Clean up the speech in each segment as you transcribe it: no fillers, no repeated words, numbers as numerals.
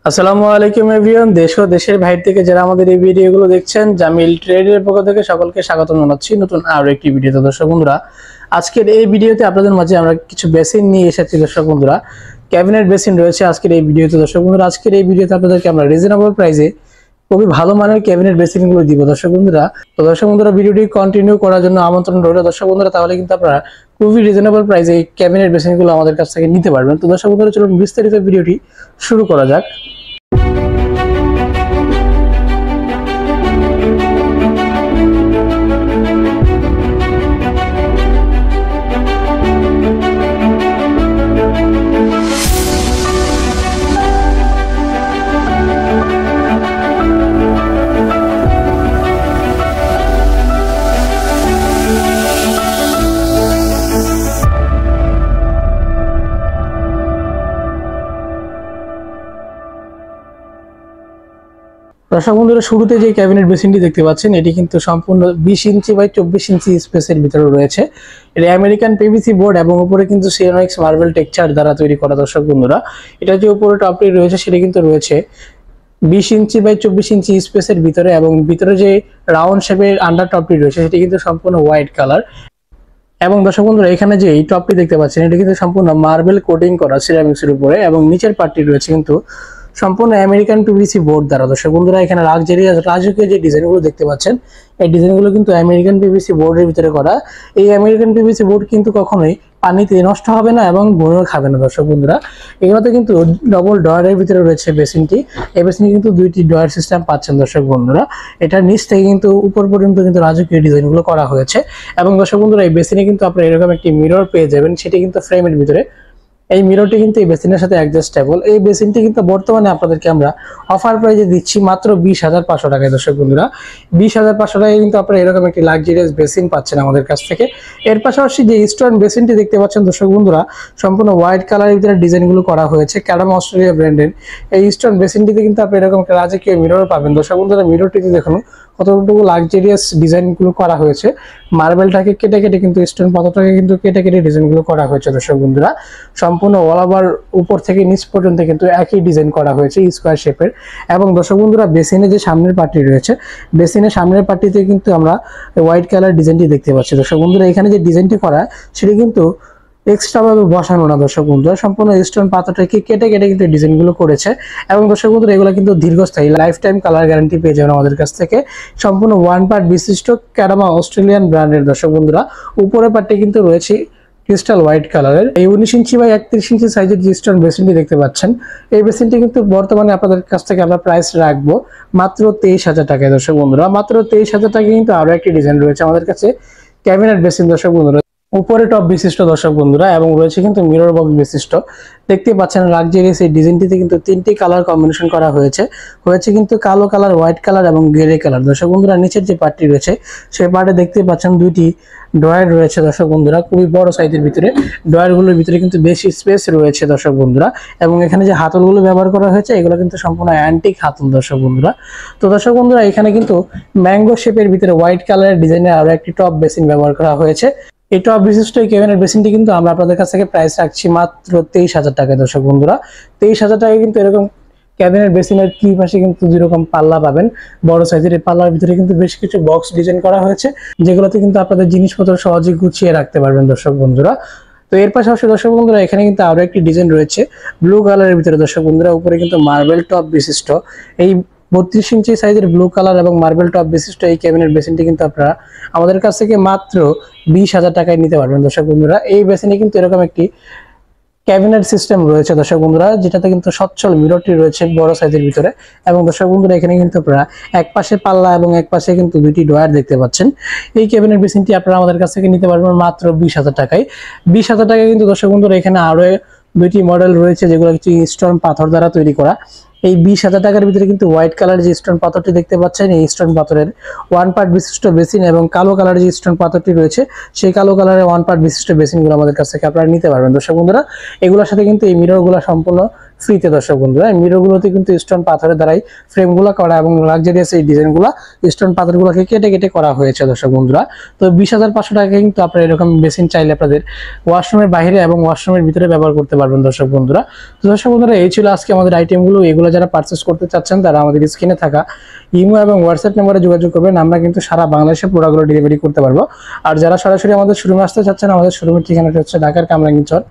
আসসালামু আলাইকুম এভরিওয়ান। দেশ ও দেশের বাইরে থেকে যারা আমাদের এই ভিডিওগুলো দেখছেন, জামিল ট্রেডের পক্ষ থেকে সকলকে স্বাগত জানাচ্ছি নতুন আরো একটি ভিডিওতে। দর্শক বন্ধুরা, আজকের এই ভিডিওতে আপনাদের মাঝে আমরা কিছু বেসিন নিয়ে এসেছি। দর্শক বন্ধুরা, ক্যাবিনেট বেসিন রয়েছে আজকের এই ভিডিওতে। দর্শক বন্ধুরা, আজকের এই ভিডিওতে আপনাদেরকে আমরা রিজনেবল প্রাইসে খুবই ভালো মানের ক্যাবিনেট বেসিনগুলো দিব দর্শক বন্ধুরা। তো দর্শক বন্ধুরা, ভিডিওটি কন্টিনিউ করার জন্য আমন্ত্রণ রইল দর্শক বন্ধুরা। তাহলে কিন্তু আপনারা খুবই রিজনেবল প্রাইসে এই ক্যাবিনেট বেসিনগুলো আমাদের কাছ থেকে নিতে পারবেন। তো দর্শক বন্ধুরা, চলুন বিস্তারিত ভিডিওটি শুরু করা যাক। দর্শক বন্ধুরা, শুরুতে যে ক্যাবিনেট বেসিনটি দেখতে পাচ্ছেন, এটি কিন্তু সম্পূর্ণ 20 ইঞ্চি বাই 24 ইঞ্চি স্পেসের ভিতরে রয়েছে। এটা আমেরিকান পিভিসি বোর্ড এবং উপরে কিন্তু সিরামিক্স মার্বেল টেক্সচার দ্বারা তৈরি করা। দর্শক বন্ধুরা, এটা যে উপরে টপটি রয়েছে সেটা কিন্তু রয়েছে 20 ইঞ্চি বাই 24 ইঞ্চি স্পেসের ভিতরে, এবং ভিতরে যে রাউন্ড শেপের আন্ডার টপটি রয়েছে সেটি কিন্তু সম্পূর্ণ হোয়াইট কালার। এবং দর্শক বন্ধুরা, এখানে যে এই টপটি দেখতে পাচ্ছেন এটি কিন্তু সম্পূর্ণ মার্বেল কোটিং করা সিরামিক্সের উপরে, এবং নিচের পার্টটি রয়েছে কিন্তু সম্পূর্ণ আমেরিকান পিভিসি বোর্ড দ্বারা। দর্শক বন্ধুরা, এখানে রাজকীয় যে ডিজাইনগুলো দেখতে পাচ্ছেন, এই ডিজাইনগুলো কিন্তু আমেরিকান পিভিসি বোর্ডের ভিতরে করা। এই আমেরিকান পিভিসি বোর্ড কিন্তু কখনোই পানিতে নষ্ট হবে না এবং গুঁড়ো খাবে না। দর্শক বন্ধুরা, এগুলোতে কিন্তু ডবল ডয়ারের ভিতরে রয়েছে বেসিনটি। এই বেসিনে কিন্তু দুইটি ডয়ার সিস্টেম পাচ্ছেন। দর্শক বন্ধুরা, এটার নিচ থেকে কিন্তু উপর পর্যন্ত কিন্তু রাজকীয় ডিজাইনগুলো করা হয়েছে। এবং দর্শক বন্ধুরা, এই বেসিনে কিন্তু আপনারা এরকম একটি মিরর পেয়ে যাবেন, সেটি কিন্তু ফ্রেমের ভিতরে। এই মিররটি কিন্তু এই বেসিনের সাথে অ্যাডজাস্টেবল। এই বেসিনটি কিন্তু বর্তমানে আপনাদেরকে আমরা অফার প্রাইসে দিচ্ছি মাত্র 20,500 টাকায়। দর্শক বন্ধুরা, 20,500 টাকায় কিন্তু আপনারা এরকম একটি লাক্সারিয়াস বেসিন পাচ্ছেন আমাদের কাছ থেকে। এর পাশাপাশি যে ইস্টার্ন বেসিনটি দেখতে পাচ্ছেন দর্শক বন্ধুরা, সম্পূর্ণ হোয়াইট কালারের ভিতরে ডিজাইনগুলো করা হয়েছে ক্যাডাম অস্ট্রেলিয়া ব্র্যান্ডের। এই ইস্টার্ন বেসিনটিতে কিন্তু আপনি এরকম একটা রাজকীয় মিরর পাবেন। দর্শক বন্ধুরা, মিররটিতে দেখুন কতটুকু লাক্সারিয়াস ডিজাইনগুলো করা হয়েছে। মার্বেলটাকে কেটে কেটে কিন্তু স্টোন পাথরটাকে কিন্তু কেটে কেটে ডিজাইনগুলো করা হয়েছে। দর্শক বন্ধুরা, সম্পূর্ণ অল ওভার উপর থেকে নিচ পর্যন্ত কিন্তু একই ডিজাইন করা হয়েছে স্কোয়ার শেপের। এবং দর্শক বন্ধুরা, বেসিনে যে সামনের পার্টি রয়েছে, বেসিনের সামনের পার্টিতে কিন্তু আমরা হোয়াইট কালার ডিজাইনটি দেখতে পাচ্ছি। দর্শক বন্ধুরা, এখানে যে ডিজাইনটি করা সেটি কিন্তু এক্সট্রা ভাবে বসানো না। দর্শক বন্ধুরা, সম্পূর্ণ স্টোন পাথরটাকে কেটে কেটে কিন্তু ডিজাইনগুলো করেছে। এবং দর্শক বন্ধুরা, এগুলো কিন্তু দীর্ঘস্থায়ী লাইফ টাইম কালার গ্যারান্টি পেয়ে যাবেন আমাদের কাছ থেকে। সম্পূর্ণ ওয়ান পার্ট বিশিষ্ট ক্যাডামা অস্ট্রেলিয়ান ব্র্যান্ডের। দর্শক বন্ধুরা, উপরের পার্টে কিন্তু রয়েছে ক্রিস্টাল হোয়াইট কালারের। এই 19 ইঞ্চি বাই 31 ইঞ্চি সাইজের যে স্টোন বেসিনটি দেখতে পাচ্ছেন, এই বেসিনটি কিন্তু বর্তমানে আপনাদের কাছ থেকে আমরা প্রাইস রাখবো মাত্র 23,000 টাকায়। দর্শক বন্ধুরা, মাত্র 23,000 টাকায় কিন্তু আরো একটি ডিজাইন রয়েছে আমাদের কাছে ক্যাবিনেট বেসিন। দর্শক বন্ধুরা, উপরে টপ বিশিষ্ট দর্শক বন্ধুরা, এবং রয়েছে কিন্তু মিরর বক্স বিশিষ্ট। দেখতে পাচ্ছেন লাক্সারিয়াস এই ডিজাইনটিতে কিন্তু 3টি কালার কম্বিনেশন করা হয়েছে কিন্তু কালো কালার, হোয়াইট কালার এবং গ্রে কালার। দর্শক বন্ধুরা, নিচের যে পার্টটি রয়েছে সেই পার্টে দেখতে পাচ্ছেন দুইটি ডয়ার রয়েছে। দর্শক বন্ধুরা, খুবই বড় সাইজের ভিতরে ডয়ারগুলোর ভিতরে কিন্তু বেশি স্পেস রয়েছে। দর্শক বন্ধুরা, এবং এখানে যে হাতলগুলো ব্যবহার করা হয়েছে এগুলো কিন্তু সম্পূর্ণ অ্যান্টিক হাতল। দর্শক বন্ধুরা, তো দর্শক বন্ধুরা, এখানে কিন্তু ম্যাঙ্গো শেপের ভিতরে হোয়াইট কালারের ডিজাইনের আরো একটি টপ বেসিন ব্যবহার করা হয়েছে। এই টপ বিশিষ্ট এই ক্যাবিনেট বেসিনটি কিন্তু আমরা আপনাদের কাছ থেকে প্রাইস রাখছি মাত্র 23,000 টাকায়। দর্শক বন্ধুরা, 23,000 টাকায় কিন্তু এরকম ক্যাবিনেট বেসিনের দুই পাশে কিন্তু যেরকম পাল্লা পাবেন বড় সাইজের, এই পাল্লার ভিতরে কিন্তু বেশ কিছু বক্স ডিজাইন করা হয়েছে, যেগুলোতে কিন্তু আপনাদের জিনিসপত্র সহজে গুছিয়ে রাখতে পারবেন। দর্শক বন্ধুরা, তো এর পাশাপাশি দর্শক বন্ধুরা, এখানে কিন্তু আরো একটি ডিজাইন রয়েছে ব্লু কালারের ভিতরে। দর্শক বন্ধুরা, উপরে কিন্তু মার্বেল টপ বিশিষ্ট এই 32 ইঞ্চি সাইজের ব্লু কালার এবং মার্বেল টপ বিশিষ্ট এই ক্যাবিনেট বেসিনটি কিন্তু আপনারা আমাদের কাছ থেকে মাত্র 20,000 টাকায় নিতে পারবেন। দর্শক বন্ধুরা, এই বেসিনে কিন্তু এরকম একটি ক্যাবিনেট সিস্টেম রয়েছে দর্শক বন্ধুরা, যেটাতে কিন্তু সচ্ছল মিররটি রয়েছে বড় সাইজের ভিতরে। এবং দর্শক বন্ধুরা, এখানে কিন্তু আপনারা এক পাশে পাল্লা এবং এক পাশে কিন্তু দুইটি ডয়ার দেখতে পাচ্ছেন। এই ক্যাবিনেট বেসিনটি আপনারা আমাদের কাছ থেকে নিতে পারবেন মাত্র 20,000 টাকায়। 20,000 টাকায় কিন্তু দর্শক বন্ধুরা, এখানে আরো দুইটি মডেল রয়েছে যেগুলো কিছু স্টোন পাথর দ্বারা তৈরি করা। এই 20,000 টাকার ভিতরে কিন্তু হোয়াইট কালার যে স্টোন পাথরটি দেখতে পাচ্ছেন, এই স্টোন পাথরের ওয়ান পার্ট বিশিষ্ট বেসিন, এবং কালো কালার যে স্টোন পাথরটি রয়েছে সেই কালো কালারের ওয়ান পার্ট বিশিষ্ট বেসিনগুলো আমাদের কাছ থেকে আপনারা নিতে পারবেন। দর্শক বন্ধুরা, এগুলোর সাথে কিন্তু এই মিররগুলো সম্পূর্ণ ফ্রিতে। দর্শক বন্ধুরা, এই মিররগুলোতে কিন্তু স্টোন পাথরের দ্বারাই ফ্রেমগুলো করা, এবং লাক্সারিয়াস এই ডিজাইনগুলো স্টোন পাথরগুলোকে কেটে কেটে করা হয়েছে। দর্শক বন্ধুরা, তো 20,500 টাকায় কিন্তু আপনারা এরকম বেসিন চাইলে আপনাদের ওয়াশরুমের বাইরে এবং ওয়াশরুমের ভিতরে ব্যবহার করতে পারবেন। দর্শক বন্ধুরা, তো দর্শক বন্ধুরা, এই ছিল আজকে আমাদের আইটেমগুলো। এগুলো যারা পারচেস করতে চাচ্ছেন তারা আমাদের স্ক্রিনে থাকা ইমো এবং হোয়াটসঅ্যাপ নম্বরে যোগাযোগ করবেন। আমরা কিন্তু সারা বাংলাদেশে প্রোডাক্টগুলো ডেলিভারি করতে পারবো। আর যারা সরাসরি আমাদের শোরুমে আসতে চাচ্ছেন, আমাদের শোরুমের ঠিকানাটি হচ্ছে ঢাকার কামরাঙ্গীরচর।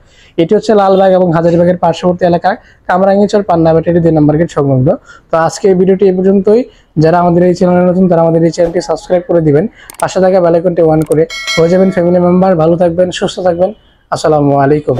এটি হচ্ছে লালবাগ এবং হাজারীবাগের পার্শ্ববর্তী এলাকা, কামরাঙ্গীরচর পান্না ব্যাটারি 2 নম্বর গেট সংলগ্ন। তো আজকে এই ভিডিওটি এই পর্যন্তই। যারা আমাদের এই চ্যানেলে নতুন তারা আমাদের এই চ্যানেলটি সাবস্ক্রাইব করে দিবেন, পাশে থাকা বেল আইকনটি অন করে হয়ে যাবেন ফ্যামিলি মেম্বার। ভালো থাকবেন, সুস্থ থাকবেন। আসসালামু আলাইকুম।